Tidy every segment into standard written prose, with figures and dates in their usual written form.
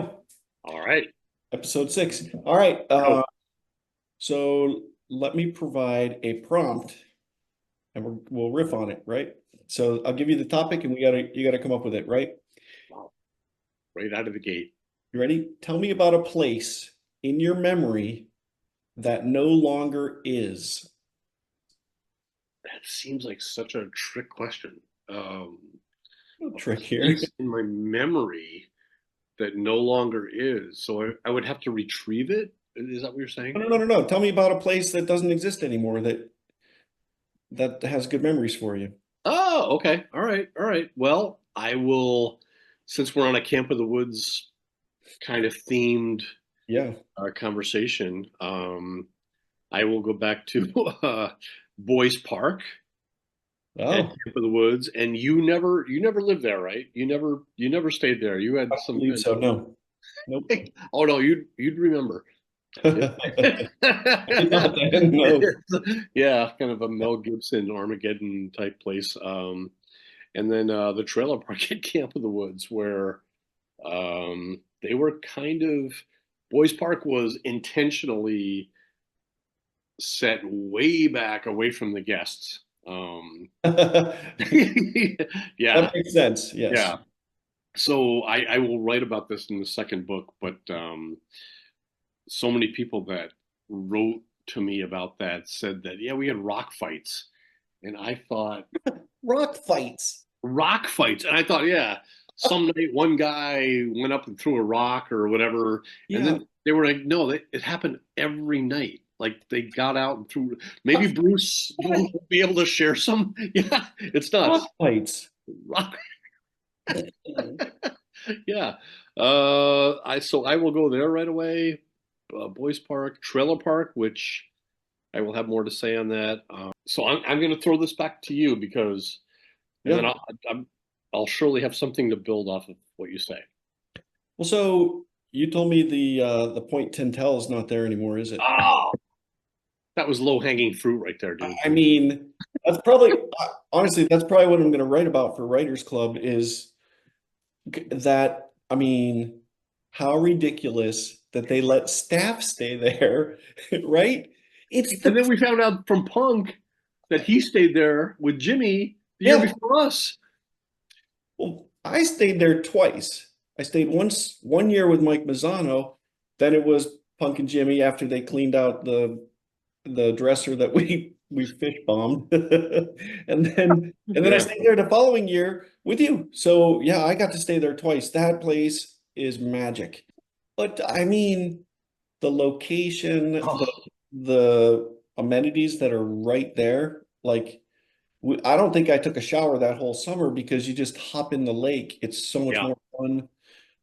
go. All right. Episode 6. All right. Oh, So let me provide a prompt and we'll riff on it, right? So I'll give you the topic and you gotta come up with it, right? wow. Right out of the gate. You ready? Tell me about a place in your memory that no longer is. That seems like such a trick question. No A trick here. place in my memory that no longer is. So I would have to retrieve it. Is that what you're saying? No. Tell me about a place that doesn't exist anymore that has good memories for you. Oh, okay. All right. All right. Well, I will, since we're on a Camp of the Woods kind of themed Yeah. conversation, I will go back to Boys Park at Oh, Camp of the Woods, and you never lived there, right? You never stayed there. You I had don't some believe kind so. No. Nope. of oh no, you'd remember. Yeah. Maybe not then. No. Yeah, kind of a Mel Gibson Armageddon type place. And then the trailer park at Camp of the Woods, where they were kind of Boys Park was intentionally set way back away from the guests. Yeah, That makes sense. Yes. yeah. So I will write about this in the second book, but so many people that wrote to me about that said that, yeah, we had rock fights. And I thought, Rock fights. rock fights. And I thought, yeah, some night one guy went up and threw a rock or whatever. And Yeah. then they were like, no, it happened every night. Like they got out and threw. Maybe Bruce What? will be able to share some. Yeah, it's nuts. Rock fights. Rock. Yeah. I will go there right away. Boys Park, Trailer Park, which I will have more to say on that. So I'm going to throw this back to you because, and then Yeah. I'll surely have something to build off of what you say. Well, so you told me the point Tentel is not there anymore, is it? Oh, that was low hanging fruit right there, dude. I mean, that's probably honestly, that's probably what I'm going to write about for Writers Club is that, I mean, how ridiculous that they let staff stay there, right? It's And the then we found out from Punk that he stayed there with Jimmy the year yeah. before us. Well, I stayed there twice. I stayed once 1 year with Mike Mazzano. Then it was Punk and Jimmy after they cleaned out the dresser that we fish bombed. And then I Yeah. stayed there the following year with you. So yeah, I got to stay there twice. That place is magic. But I mean, the location, Oh, the amenities that are right there, like I don't think I took a shower that whole summer because you just hop in the lake. It's so much yeah. more fun.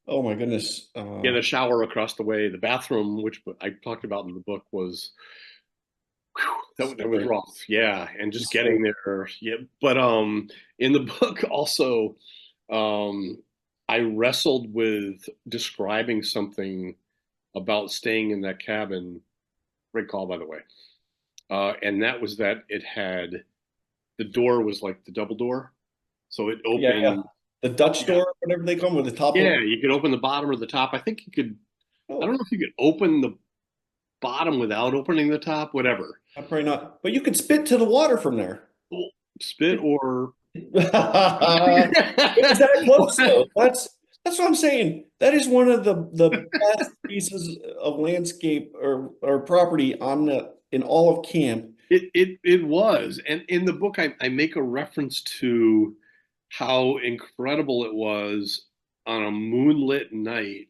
Oh my goodness. Yeah, the shower across the way, the bathroom, which I talked about in the book, was whew, that was So, rough. Yeah, and just so getting there. Yeah, but in the book also, um, I wrestled with describing something about staying in that cabin. Great call, by the way. And that was that it had the door was like the double door, so it yeah. opened. The Dutch Yeah, door, whatever they come with the top yeah. open. You could open the bottom or the top. I think you could. I don't Oh, know if you could open the bottom without opening the top. Whatever. probably not. But you could spit to the water from there. Spit or It's that close though. That's what I'm saying. That is one of the best pieces of landscape or property on the in all of camp. it was. And in the book, I make a reference to how incredible it was on a moonlit night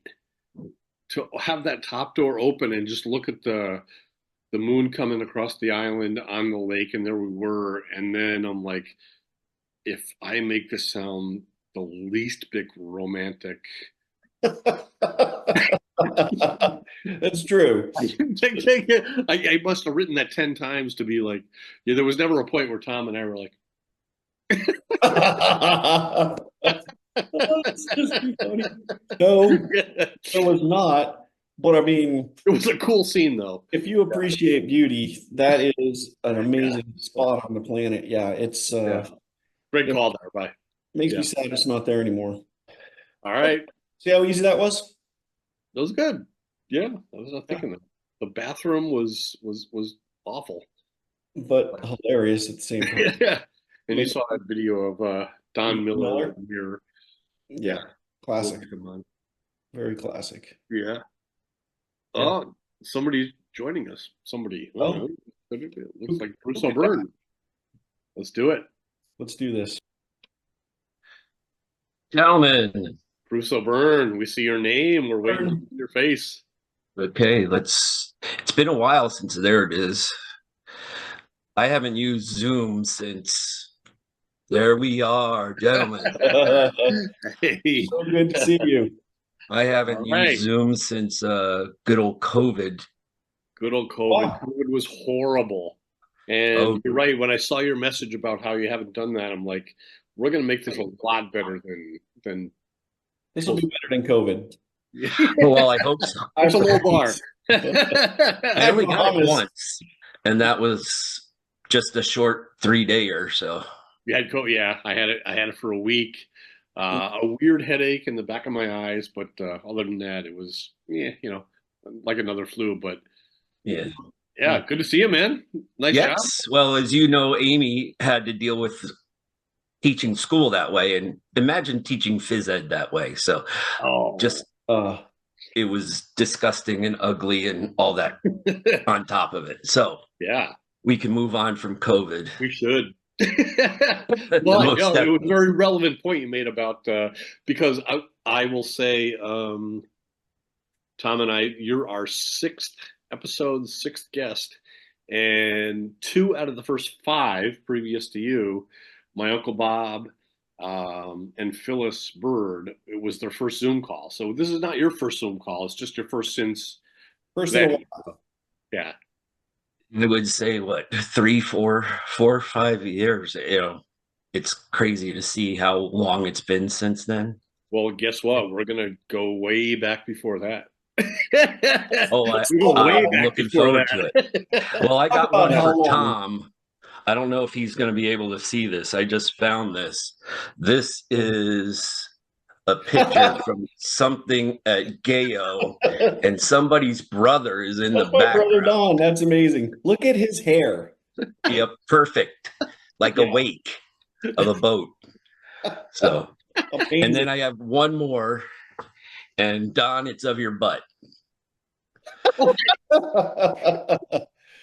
to have that top door open and just look at the moon coming across the island on the lake, and there we were. And then I'm like, if I make this sound the least bit romantic, That's true. I must have written that 10 times to be like, yeah, there was never a point where Tom and I were like, It's just too funny. No, it there was not. But I mean, was a cool scene though. if you appreciate beauty, that is an Yeah, amazing spot on the planet. Yeah, yeah. Great it call there, bye. makes me Yeah. sad it's not there anymore. All right. See how easy that was? That was good. Yeah, I was not thinking that. The bathroom was awful. but hilarious at the same time. Yeah. And you Made saw that video of Don Miller with Miller. the mirror. Yeah, Yeah, we'll classic. get him on. Very classic. Yeah. Yeah. Oh, somebody's joining us. Somebody. Oh, Oh, it who, looks like Bruce who could that? O'Byrne. Let's do it. Let's do this. Gentlemen, Bruce O'Byrne, we see your name. We're waiting to see your face. okay, it's been a while since there it is. I haven't used Zoom since there we are, gentlemen. Hey. So good to see you. I haven't All used right. Zoom since good old COVID. Good old COVID. Oh. COVID was horrible. And Oh. you're right. When I saw your message about how you haven't done that, I'm like, we're going to make this a lot better than This will be better than COVID. Well, I hope so. It's a low bar. I only got it promise. once, and that was just a short 3-day or so. You had COVID. Yeah, I had it for a week. A weird headache in the back of my eyes, but other than that, it was like another flu. But Yeah. yeah, good to see you, man. Nice job. Yes. Well, as you know, Amy had to deal with teaching school that way, and imagine teaching phys ed that way. So Oh, just it was disgusting and ugly and all that on top of it. So yeah, we can move on from COVID. we should. Well, it was a very relevant point you made about because I will say, Tom and I, you're our sixth guest, and 2 out of the first 5 previous to you, my Uncle Bob and Phyllis Bird, it was their first Zoom call. So this is not your first Zoom call; it's just your first since First that. in a while. Yeah. I would say what 3, 4, 4, 5 years. It's crazy to see how long it's been since then. Well, guess what? We're gonna go way back before that. Oh, I'm looking forward to it. Well, I got one for Tom. I don't know if he's going to be able to see this. I just found this. This is a picture from something at Gayo, and somebody's brother is in the background. My brother Don. That's amazing. Look at his hair. Yep, perfect, like a wake of a boat. So, and then I have one more, and Don, it's of your butt.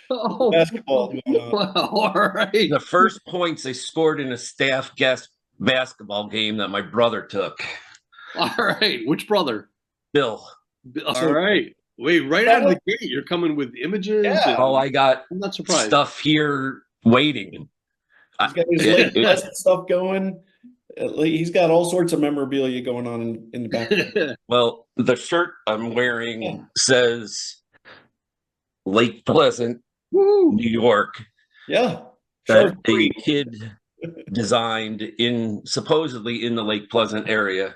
Oh, basketball. Wow, all right. The first points I scored in a staff guest basketball game that my brother took. All right. Which brother? Bill. All right. Wait, right out of the gate, you're coming with images. Yeah. Oh, I got I'm not surprised. Stuff here waiting. He's got his Lake Pleasant stuff going. He's got all sorts of memorabilia going on in the back. Well, the shirt I'm wearing says Lake Pleasant, New York. Yeah. That a kid designed supposedly in the Lake Pleasant area.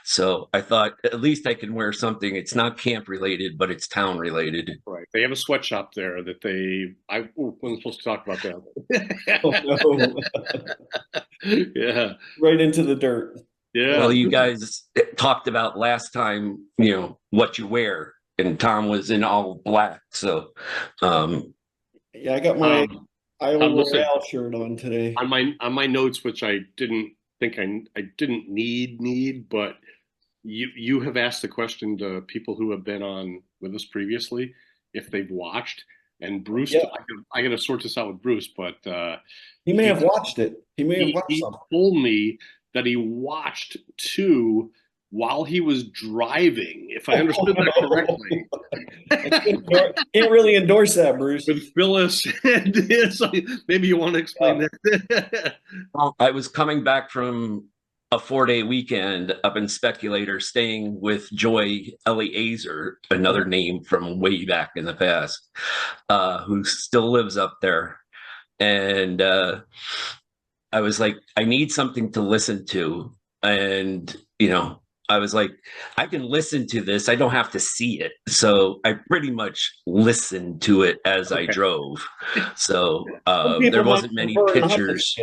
So I thought at least I can wear something. It's not camp related, but it's town related. Right. They have a sweatshop there that I wasn't supposed to talk about that. Oh, no. Yeah. Right into the dirt. Yeah. Well, you guys talked about last time, what you wear, and Tom was in all black. So, yeah, I got my Iowa Royale shirt on today. On my notes, which I didn't think I didn't need, but you have asked the question to people who have been on with us previously if they've watched, and Bruce, I got to sort this out with Bruce, but he may have watched it. He may have watched something. He told me that he watched 2 while he was driving, if I understood that correctly. I can't really endorse that, Bruce. With Phyllis, so maybe you want to explain that. Well, I was coming back from a 4-day weekend up in Speculator, staying with Joy Eliezer, another name from way back in the past, who still lives up there. And I was like, I need something to listen to. And, I was like, I can listen to this. I don't have to see it. So I pretty much listened to it as I drove. So there wasn't many pictures.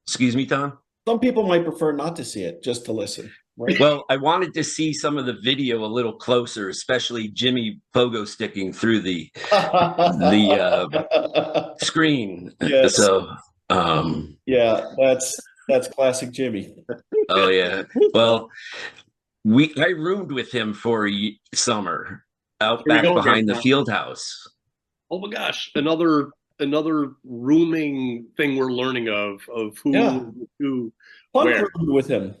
Excuse me, Tom? Some people might prefer not to see it, just to listen. Right. Well, I wanted to see some of the video a little closer, especially Jimmy pogo sticking through the screen. Yes. So, um, Yeah, that's classic Jimmy. oh yeah. Well, I roomed with him for a summer out Here we back go again. behind the field house. Oh my gosh, another rooming thing we're learning of Yeah. who Punk where. room with him.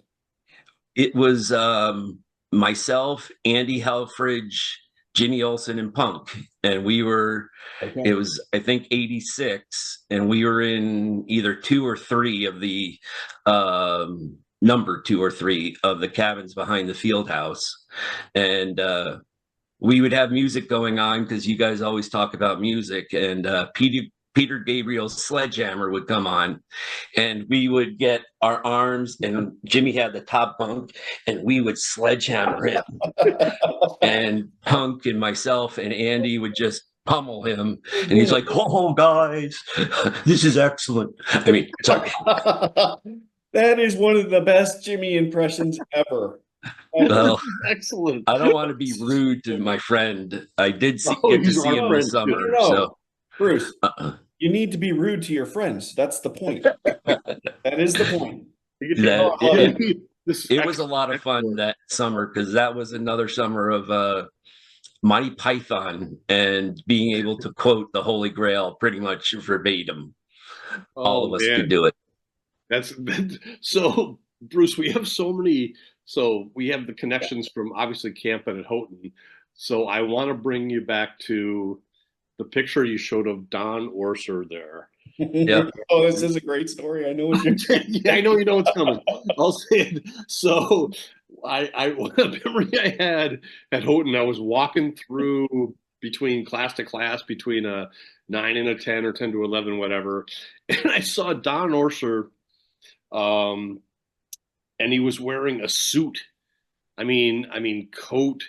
It was myself, Andy Helfrich, Jimmy Olsen, and Punk, and we were. Okay. It was, I think, '86, and we were in either two or three of the number two or three of the cabins behind the field house, and we would have music going on because you guys always talk about music, and Peter Gabriel's Sledgehammer would come on, and we would get our arms, and Jimmy had the top bunk, and we would sledgehammer him, and Punk and myself and Andy would just pummel him, and he's like, "Oh, guys, this is excellent." I mean, sorry. That is one of the best Jimmy impressions ever. Well, Excellent. I don't want to be rude to my friend. I did Oh, get to he's see our him friend, this too. summer, No, so Bruce, uh-uh. you need to be rude to your friends. That's the point. That is the point. That Oh, I love it was a lot of fun that summer because that was another summer of Monty Python and being able to quote the Holy Grail pretty much verbatim. All Oh of us man, could do it. that's so Bruce. We have so many. So we have the connections from obviously camping at Houghton. So I want to bring you back to the picture you showed of Don Orser there. Yeah. Oh, this is a great story. I know what you're Yeah, I know you know what's coming. I'll say it. So I a memory I had at Houghton, I was walking through between class to class, between a 9 and a 10 or 10 to 11, whatever. And I saw Don Orser, um, and he was wearing a suit. I mean, coat,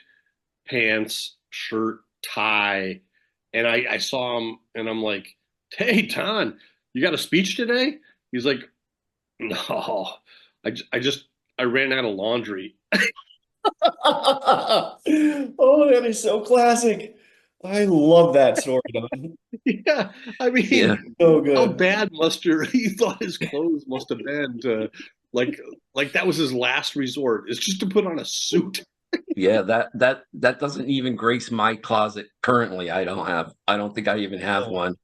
pants, shirt, tie. And I saw him and I'm like, "Hey, Don, you got a speech today?" He's like, "No, I ran out of laundry." Oh, that is so classic. I love that story, Don. Yeah, I mean, Yeah. So how good. bad must he thought his clothes must have been to like that was his last resort is just to put on a suit. Yeah, that doesn't even grace my closet currently. I don't think I even have one.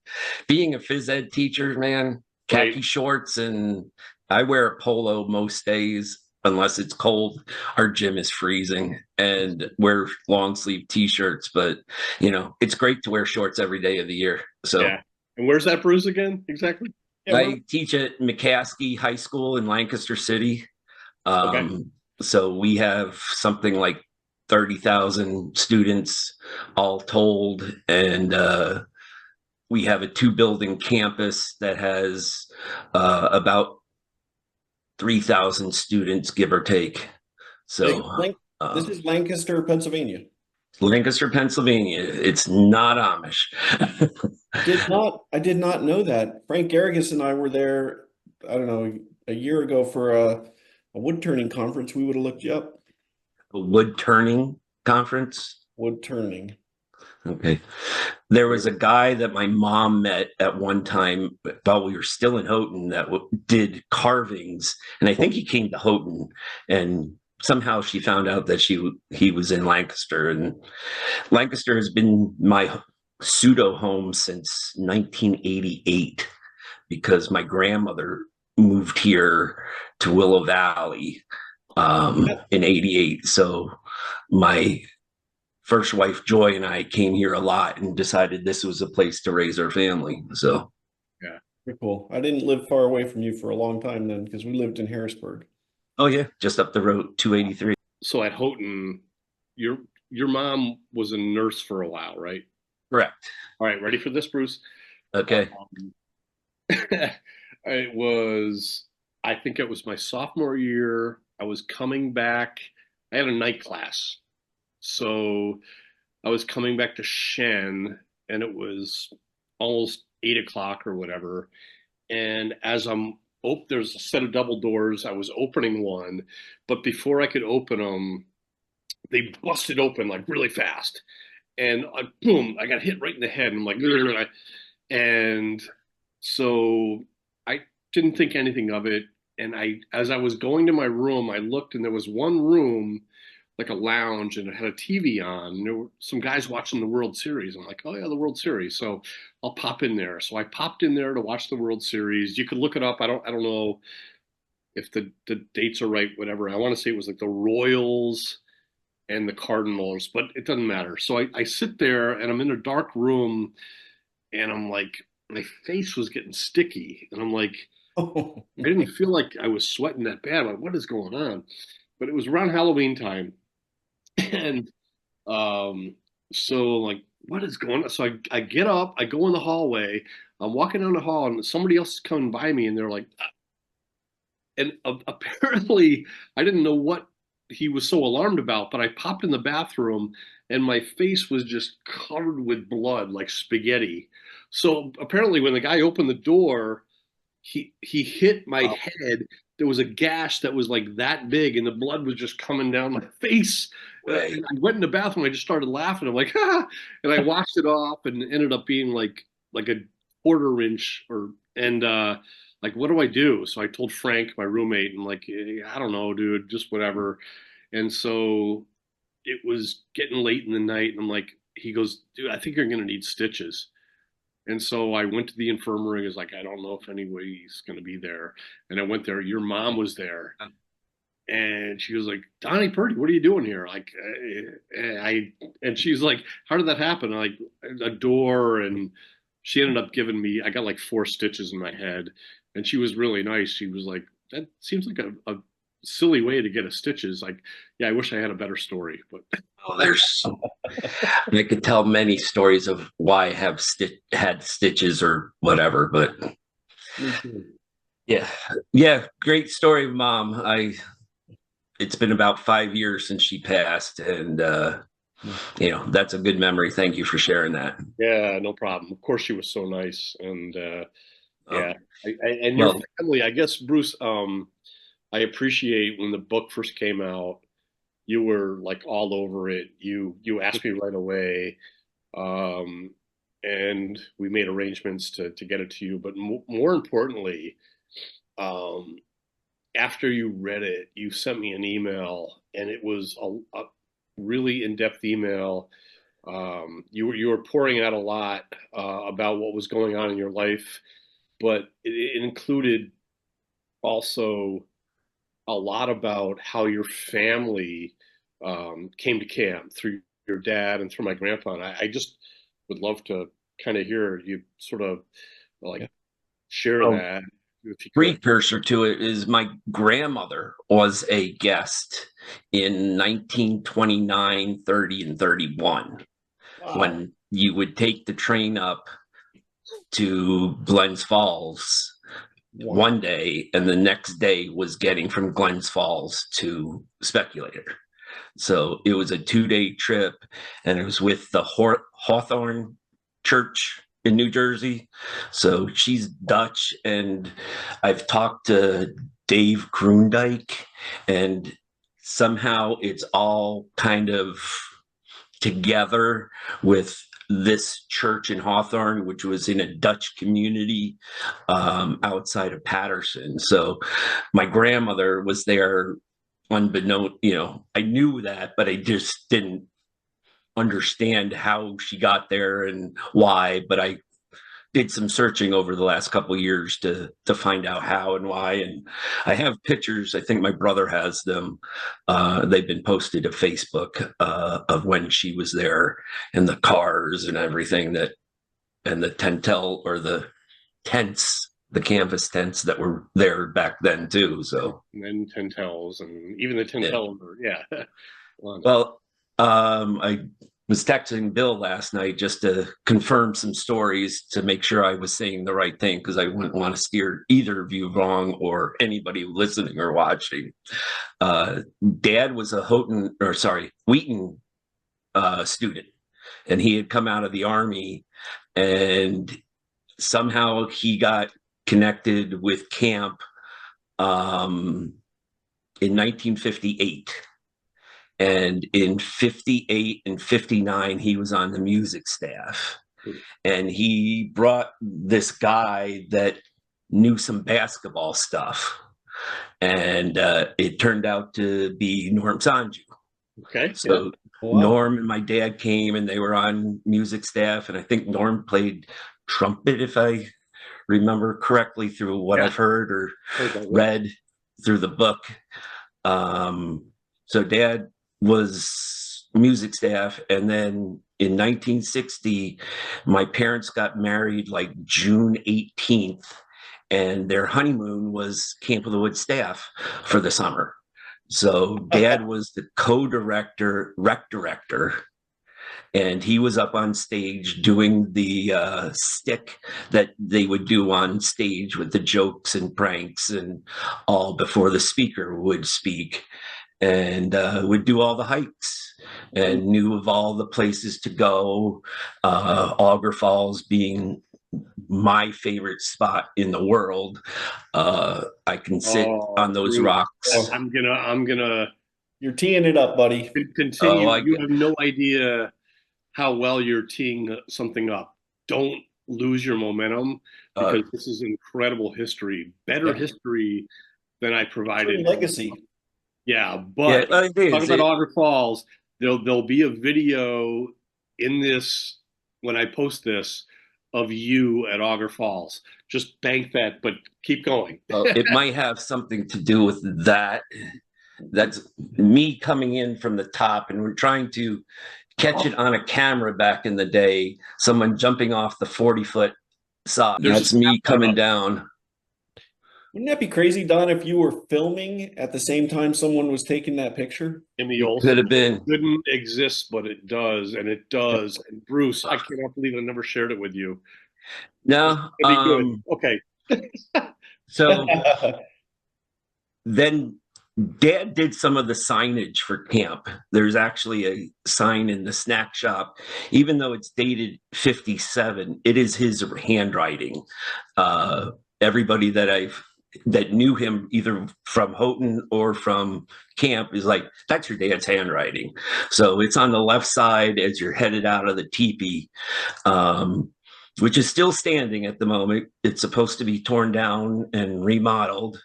Being a phys ed teacher, man, khaki Right. shorts, and I wear a polo most days unless it's cold. Our gym is freezing, and wear long sleeve t-shirts, but it's great to wear shorts every day of the year. So Yeah. And where's that Bruce again? Exactly. Yeah, I teach at McCaskey High School in Lancaster City. Okay. So we have something like 30,000 students all told, and we have a 2 building campus that has about 3,000 students, give or take. So this is Lancaster, Pennsylvania. Lancaster, Pennsylvania. It's not Amish. I did not know that. Frank Garrigus and I were there, I don't know, a year ago for a wood turning conference. We would have looked you up. A wood turning conference. Wood turning. Okay. There was a guy that my mom met at one time while we were still in Houghton that did carvings, and I think he came to Houghton, and somehow she found out that he was in Lancaster, and Lancaster has been my pseudo home since 1988 because my grandmother moved here to Willow Valley in '88. So my first wife Joy and I came here a lot and decided this was a place to raise our family. So Yeah. Pretty cool. I didn't live far away from you for a long time then because we lived in Harrisburg. oh yeah, just up the road, 283. So at Houghton, your mom was a nurse for a while, right? Correct. All right, ready for this, Bruce? Okay. It was, I think it was my sophomore year. I was coming back. I had a night class. So I was coming back to Shen, and it was almost 8 o'clock or whatever. And as I'm there's a set of double doors. I was opening one, but before I could open them, they busted open like really fast. And boom, I got hit right in the head. And I'm like, "Ugh." And so I didn't think anything of it. And as I was going to my room, I looked and there was one room, like a lounge, and it had a TV on. And there were some guys watching the World Series. I'm like, oh yeah, the World Series. So I'll pop in there. So I popped in there to watch the World Series. You could look it up. I don't know if the dates are right, whatever. I want to say it was like the Royals and the Cardinals, but it doesn't matter. So I sit there and I'm in a dark room and I'm like, my face was getting sticky. And I'm like, Oh, I didn't feel like I was sweating that bad. I'm like, what is going on? But it was around Halloween time. And so like, what is going on? So I get up, I go in the hallway, I'm walking down the hall, and somebody else is coming by me, and they're like, and apparently I didn't know what he was so alarmed about, but I popped in the bathroom and my face was just covered with blood like spaghetti. So apparently when the guy opened the door, he hit my wow. head. There was a gash that was like that big, and the blood was just coming down my face. And Right. I went in the bathroom. I just started laughing. I'm like, ah, and I washed it off, and it ended up being like a quarter inch or and like what do I do? So I told Frank, my roommate, and like I don't know, dude, just whatever. And so it was getting late in the night, and I'm like, he goes, dude, I think you're gonna need stitches. And so I went to the infirmary. I was like, I don't know if anybody's going to be there. And I went there. Your mom was there. And she was like, Donnie Purdy, what are you doing here? Like, and she's like, how did that happen? Like, a door. And she ended up giving me, I got like 4 stitches in my head. And she was really nice. She was like, that seems like a silly way to get a stitches. Like, yeah, I wish I had a better story, but Oh, I could tell many stories of why I have had stitches or whatever, but Me too. yeah, yeah, great story, Mom. It's been about 5 years since she passed, and that's a good memory. Thank you for sharing that. yeah, no problem. Of course, she was so nice. And Oh, yeah, and your well, family, I guess, Bruce, I appreciate when the book first came out, you were like all over it. You asked me right away, um, and we made arrangements to get it to you. But more importantly, um, after you read it, you sent me an email, and it was a really in-depth email. You were pouring out a lot about what was going on in your life, but it included also a lot about how your family came to camp through your dad and through my grandpa. And I just would love to kind of hear you sort of like Yeah. share oh, that if you could. precursor to it is my grandmother was a guest in 1929, 30, and 31 Wow. when you would take the train up to Glens Falls Wow. one day, and the next day was getting from Glens Falls to Speculator. So it was a 2 day trip, and it was with the Hawthorne Church in New Jersey. So she's Dutch, and I've talked to Dave Kroendijk, and somehow it's all kind of together with this church in Hawthorne, which was in a Dutch community outside of Patterson. So my grandmother was there unbeknown, I knew that, but I just didn't understand how she got there and why. But I did some searching over the last couple of years to find out how and why. And I have pictures. I think my brother has them. They've been posted to Facebook of when she was there and the cars and everything and the tentel or the tents, the canvas tents that were there back then too. So And then Tentels and even the yeah. Tentel, yeah. Well, I was texting Bill last night just to confirm some stories to make sure I was saying the right thing because I wouldn't want to steer either of you wrong or anybody listening or watching. Dad was a Wheaton student, and he had come out of the Army, and somehow he got connected with camp in 1958. And in 58 and 59, he was on the music staff. And he brought this guy that knew some basketball stuff. And it turned out to be Norm Sanju. Okay. So Wow. Norm and my dad came and they were on music staff. And I think Norm played trumpet, if I remember correctly, through what I've heard or read through the book. So dad was music staff, and then in 1960 my parents got married like June 18th, and their honeymoon was Camp of the Woods staff for the summer. So dad was the co-director, rec director, and he was up on stage doing the stick that they would do on stage with the jokes and pranks and all before the speaker would speak, and would do all the hikes and knew of all the places to go, Auger Falls being my favorite spot in the world. I can sit on those Bruce, rocks. I'm gonna You're teeing it up, buddy. continue. Oh, You have no idea how well you're teeing something up. Don't lose your momentum, because this is incredible history, better history than I provided. Legacy. Yeah, but talking about Auger Falls, there'll be a video in this when I post this of you at Auger Falls. Just bank that, but keep going. It might have something to do with that. That's me coming in from the top, and we're trying to catch it on a camera back in the day. Someone jumping off the 40-foot side. That's me coming down. Wouldn't that be crazy, Don, if you were filming at the same time someone was taking that picture? Could have been. Couldn't exist, but it does, and it does. And Bruce, I cannot believe I never shared it with you. No. Okay. So then Dad did some of the signage for camp. There's actually a sign in the snack shop, even though it's dated 57, it is his handwriting. Everybody that knew him either from Houghton or from camp is like, that's your dad's handwriting. So it's on the left side as you're headed out of the teepee, which is still standing at the moment. It's supposed to be torn down and remodeled.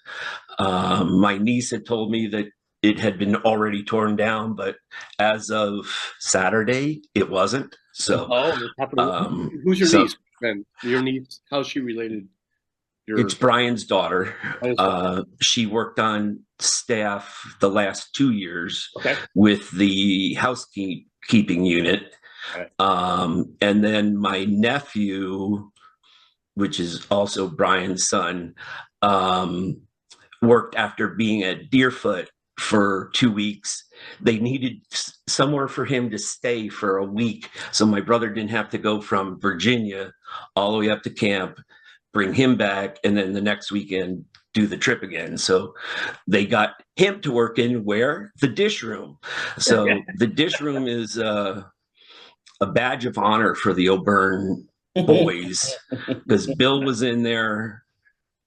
My niece had told me that it had been already torn down, but as of Saturday, it wasn't. So, who's your niece? Ben? Your niece? How's she related? It's Brian's daughter. She worked on staff the last 2 years with the housekeeping unit. And then my nephew, which is also Brian's son, worked after being at Deerfoot for 2 weeks. They needed somewhere for him to stay for a week, so my brother didn't have to go from Virginia all the way up to camp, bring him back, and then the next weekend do the trip again. So they got him to work in where? The dish room. So the dish room is a badge of honor for the O'Byrne boys, because Bill was in there,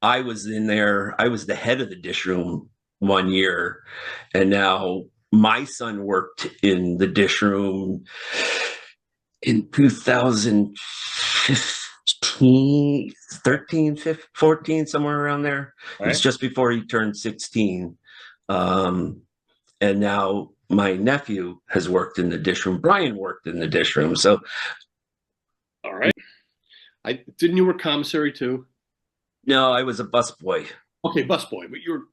I was in there, I was the head of the dish room 1 year, and now my son worked in the dish room in 2015, 13, 15, 14, somewhere around there. It was just before he turned 16. And now my nephew has worked in the dish room. Brian worked in the dish room. So, all right. Didn't you work commissary too? No, I was a busboy. Okay, busboy, but you're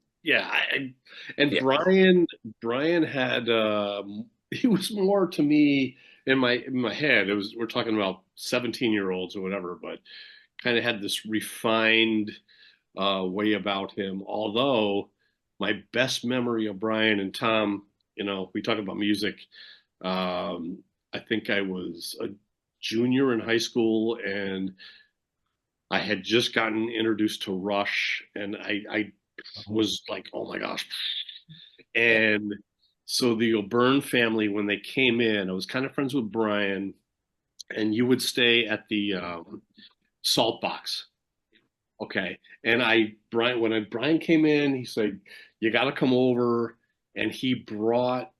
Brian had he was more to me in my head. We're talking about 17-year-olds or whatever, but kind of had this refined way about him. Although my best memory of Brian and Tom, we talk about music. I think I was a junior in high school, and I had just gotten introduced to Rush, and I was like, oh my gosh. And so the O'Byrne family, when they came in, I was kind of friends with Brian, and you would stay at the Salt Box. Okay. And Brian came in, he said, "You got to come over," and he brought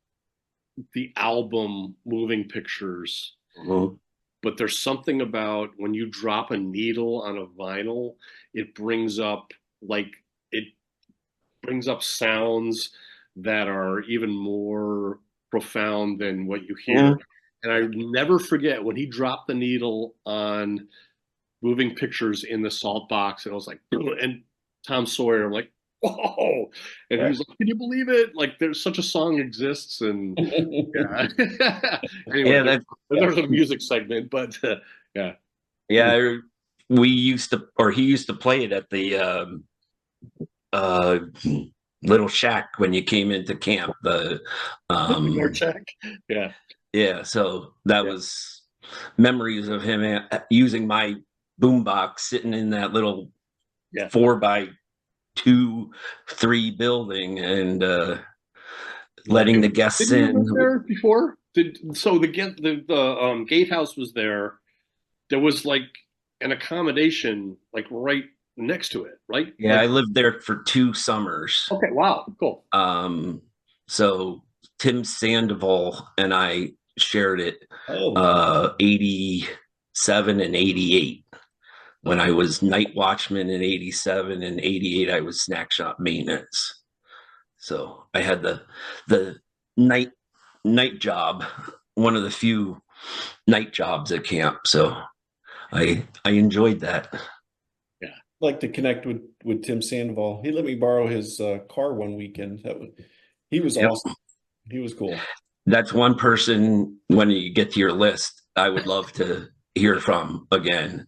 the album Moving Pictures. Mhm. But there's something about when you drop a needle on a vinyl, it brings up like it brings up sounds that are even more profound than what you hear. Mhm. And I never forget when he dropped the needle on Moving Pictures in the salt box, and I was like, and Tom Sawyer, I'm like, whoa! And he was like, "Can you believe it? Like, there's such a song exists." And yeah. Anyway, Yeah, that there's a music segment, but yeah. yeah. We used to, or he used to play it at the uh, little shack when you came into camp. The More check. Yeah. yeah, so that Yeah. was memories of him using my boombox sitting in that little Yeah. 4x2, 3 building and Love letting it. the guests Didn't you live in. there before? The gatehouse was there. There was like an accommodation like right next to it, right? Yeah, Like, I lived there for 2 summers. okay, wow, cool. So Tim Sandoval and I shared it Oh, 87 and 88. When I was night watchman in 87 and 88, I was snack shop maintenance. So I had the night job, one of the few night jobs at camp. So I enjoyed that. Yeah. like to connect with Tim Sandoval. He let me borrow his car one weekend. He was Yep. awesome. He was cool. That's one person when you get to your list, I would love to hear from again.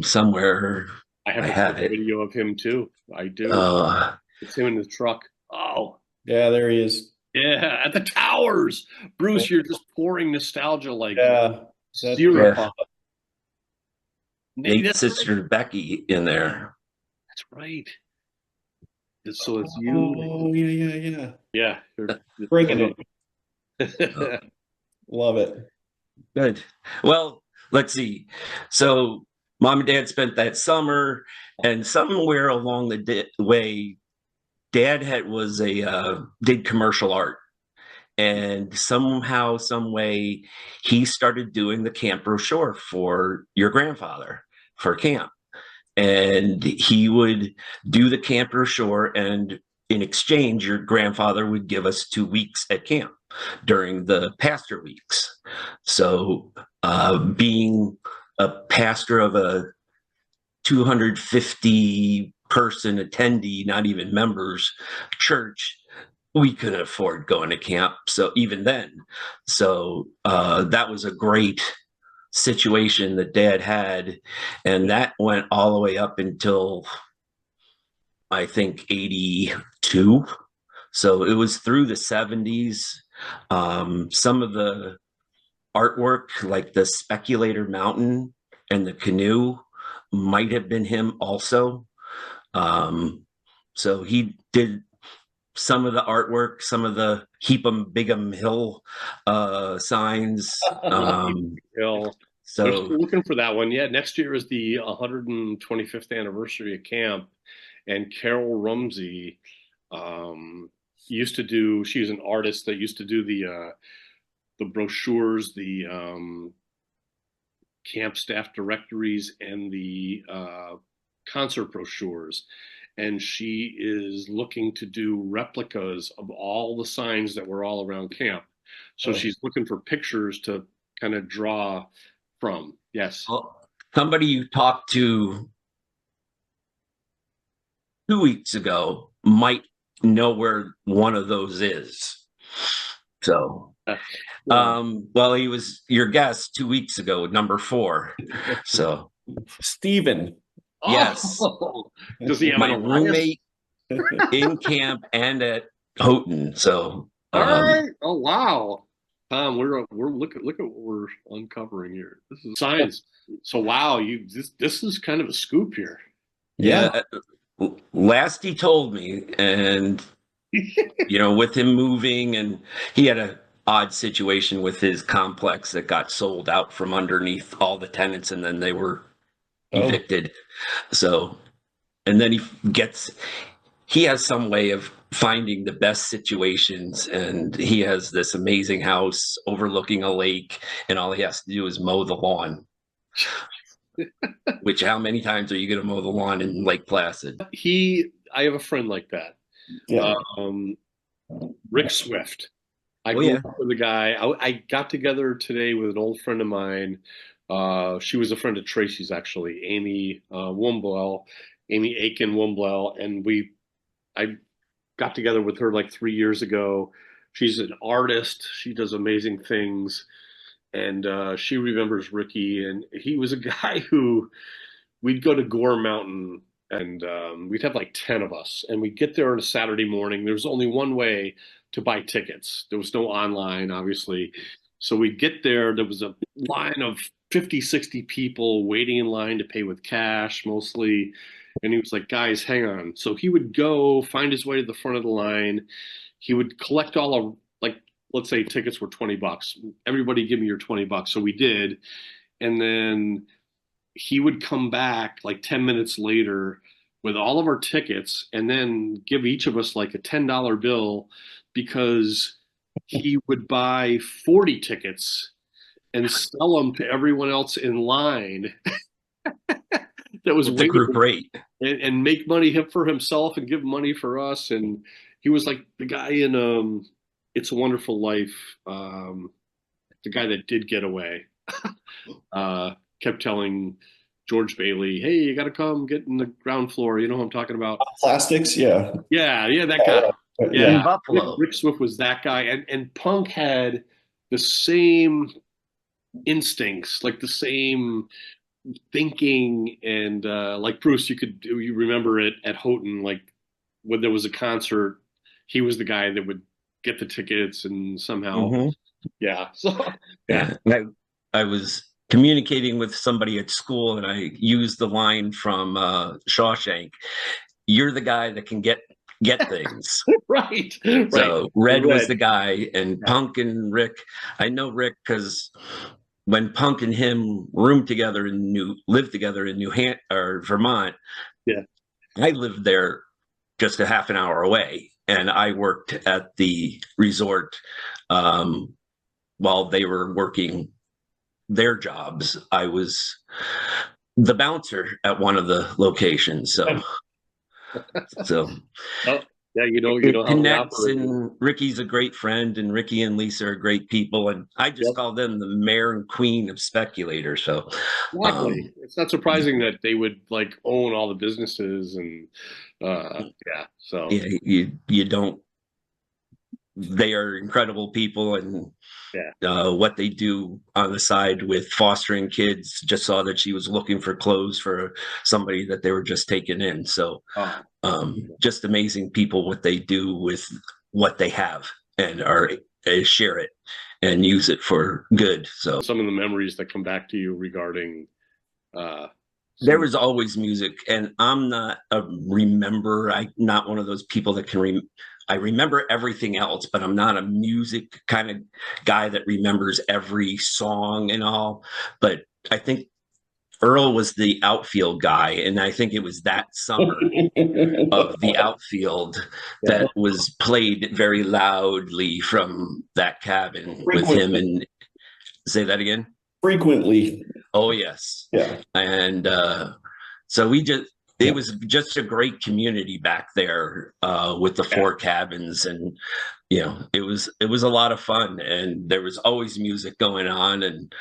Somewhere I have I a had cool it. video of him too. I do. Uh, It's him in the truck. Oh, Yeah, there he is. yeah, at the towers. Bruce, you're just pouring nostalgia like Yeah, syrup. yeah, Nate's That's right. sister Becky in there. That's right. So it's you. oh yeah, yeah, yeah. Yeah. Breaking it. Uh, Love it. Good. Well, let's see. So, mom and dad spent that summer, and somewhere along the way, dad was a did commercial art, and somehow, some way, he started doing the camp brochure for your grandfather for camp, and he would do the camp brochure, and in exchange, your grandfather would give us 2 weeks at camp during the pastor weeks. So, being a pastor of a 250 person attendee, not even members, church, we couldn't afford going to camp. So, even then, so that was a great situation that dad had. And that went all the way up until I think 82. So it was through the 70s. Some of the artwork, like the Speculator Mountain and the canoe, might have been him also. Um, so he did some of the artwork, some of the Heap'em Big'em Hill signs. Hill. They're So still looking for that one. Yeah, next year is the 125th anniversary of camp, and Carol Rumsey used to do. She's an artist that used to do the brochures, the camp staff directories, and the concert brochures. And she is looking to do replicas of all the signs that were all around camp. So Oh, she's looking for pictures to kind of draw from. Yes. well, somebody you talked to 2 weeks ago might know where one of those is. So, well, he was your guest 2 weeks ago, number 4. So, Stephen. yes, Oh, does he have my an Elias? roommate in camp and at Houghton. So, All right. Oh wow. Tom, we're look at what we're uncovering here. This is science. So wow, this is kind of a scoop here. yeah, last he told me, and with him moving, and he had a odd situation with his complex that got sold out from underneath all the tenants, and then they were Oh. evicted. So, and then he has some way of finding the best situations, and he has this amazing house overlooking a lake, and all he has to do is mow the lawn. Which, how many times are you going to mow the lawn in Lake Placid? I have a friend like that. Yeah. Rick Swift. I Oh, grew yeah. up with a guy. I got together today with an old friend of mine. She was a friend of Tracy's, actually, Amy Womblell, Amy Aiken Womblell, and I got together with her like 3 years ago. She's an artist. She does amazing things, and she remembers Ricky. And he was a guy who we'd go to Gore Mountain, and we'd have like 10 of us, and we'd get there on a Saturday morning. There was only one way to buy tickets. There was no online, obviously. So we'd get there. There was a line of 50, 60 people waiting in line to pay with cash mostly. And he was like, guys, hang on. So he would go find his way to the front of the line. He would collect all of, like, let's say tickets were $20. Everybody give me your $20. So we did. And then he would come back like 10 minutes later with all of our tickets and then give each of us like a $10 bill, because he would buy 40 tickets and sell them to everyone else in line that was It's a group waiting, rate. and make money for himself and give money for us. And he was like the guy in It's a Wonderful Life, the guy that did get away. Kept telling George Bailey, "Hey, you got to come get in the ground floor." You know what I'm talking about? Plastics, yeah. Yeah, that guy. In Yeah, Buffalo. Rick Swift was that guy, and Punk had the same instincts, like the same thinking, and like Bruce, you remember it at Houghton, like when there was a concert, he was the guy that would get the tickets and somehow, yeah. So Yeah. I was communicating with somebody at school, and I used the line from Shawshank, "You're the guy that can get things." right. So Red was Red. the guy, and Punk and Rick. I know Rick because when Punk and him lived together in New Hampshire or Vermont, Yeah. I lived there just a half an hour away, and I worked at the resort while they were working their jobs. I was the bouncer at one of the locations, so Oh, yeah, you know it how we connects. operate. And Ricky's a great friend, and Ricky and Lisa are great people, and I just call them the mayor and queen of speculators. So Exactly. It's not surprising that they would like own all the businesses, and so yeah, you don't. They are incredible people, and what they do on the side with fostering kids. Just saw that she was looking for clothes for somebody that they were just taking in. So just amazing people, what they do with what they have, and share it and use it for good. So some of the memories that come back to you regarding there was always music, and I'm not a remember. I'm not one of those people that can I remember everything else, but I'm not a music kind of guy that remembers every song and all. But I think Earl was the outfield guy, and I think it was that summer of the outfield that was played very loudly from that cabin with him. And say that again. Frequently. Oh, yes. Yeah. And so it was just a great community back there with the 4 cabins, and it was a lot of fun, and there was always music going on, and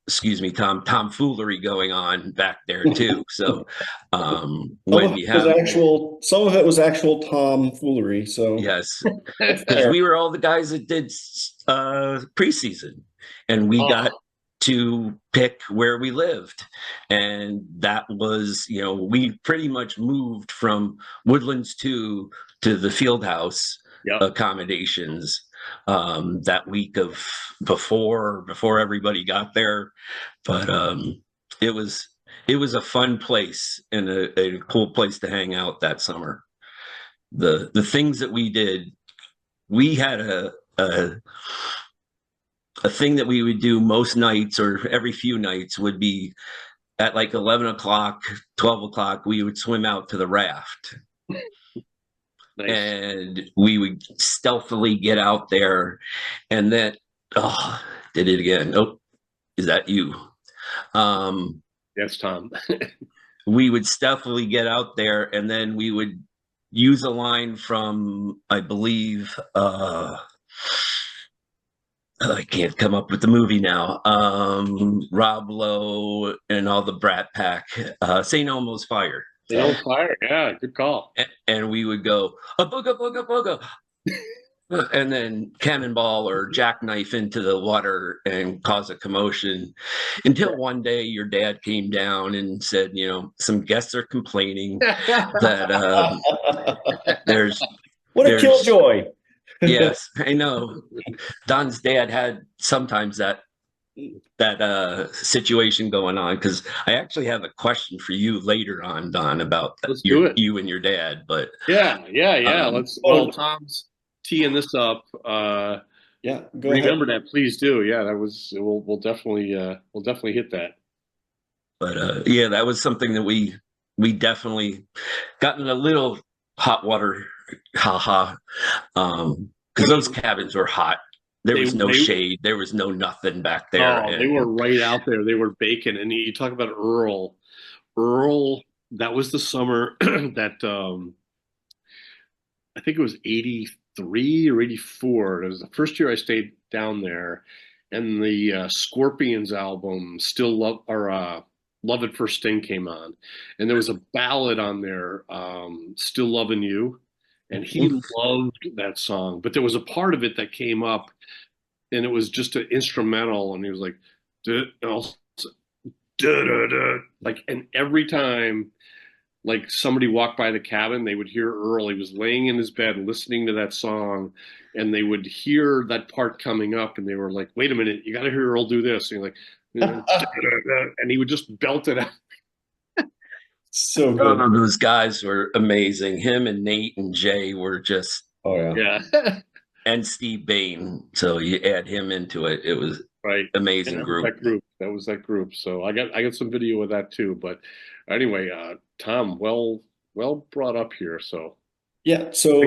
excuse me, tomfoolery going on back there too. So when you have some of it was actual tomfoolery. So yes, because we were all the guys that did preseason, and we got to pick where we lived, and that was we pretty much moved from Woodlands 2 to the Fieldhouse accommodations that week of before everybody got there. But it was a fun place and a cool place to hang out that summer. The things that we did, we had a thing that we would do most nights, or every few nights, would be at like 11 o'clock, 12 o'clock, we would swim out to the raft. Nice. And we would stealthily get out there, and then did it again. Oh, is that you? Yes, Tom. We would stealthily get out there, and then we would use a line from, I believe, I can't come up with the movie now. Rob Lowe and all the Brat Pack. St. Elmo's Fire. They don't fire. Yeah, good call. And we would go, a booga, booga, booga. And then cannonball or jackknife into the water and cause a commotion, until one day your dad came down and said, some guests are complaining that there's What a killjoy. Yes, I know. Don's dad had sometimes that situation going on, because I actually have a question for you later on, Don, about you and your dad. But yeah. Tom's teeing this up. Yeah, go remember ahead. that, please do. Yeah, that was we'll definitely hit that. But yeah, that was something that we definitely got in a little hot water, because those cabins were hot. There was no shade. There was no nothing back there. Oh, they were right out there. They were baking. And you talk about Earl. That was the summer that I think it was 83 or 84. It was the first year I stayed down there. And the Scorpions album, Love at First Sting, came on. And there was a ballad on there, Still Loving You. And he loved that song. But there was a part of it that came up, and it was just an instrumental. And he was like, like, and every time, like, somebody walked by the cabin, they would hear Earl. He was laying in his bed listening to that song, and they would hear that part coming up, and they were like, wait a minute, you got to hear Earl do this. And you're like, and he would just belt it out. So good. Those guys were amazing. Him and Nate and Jay were just, yeah. And Steve Bain. So you add him into it. It was right. Amazing group. That was that group. So I got some video of that too. But anyway, Tom, well brought up here. So yeah. So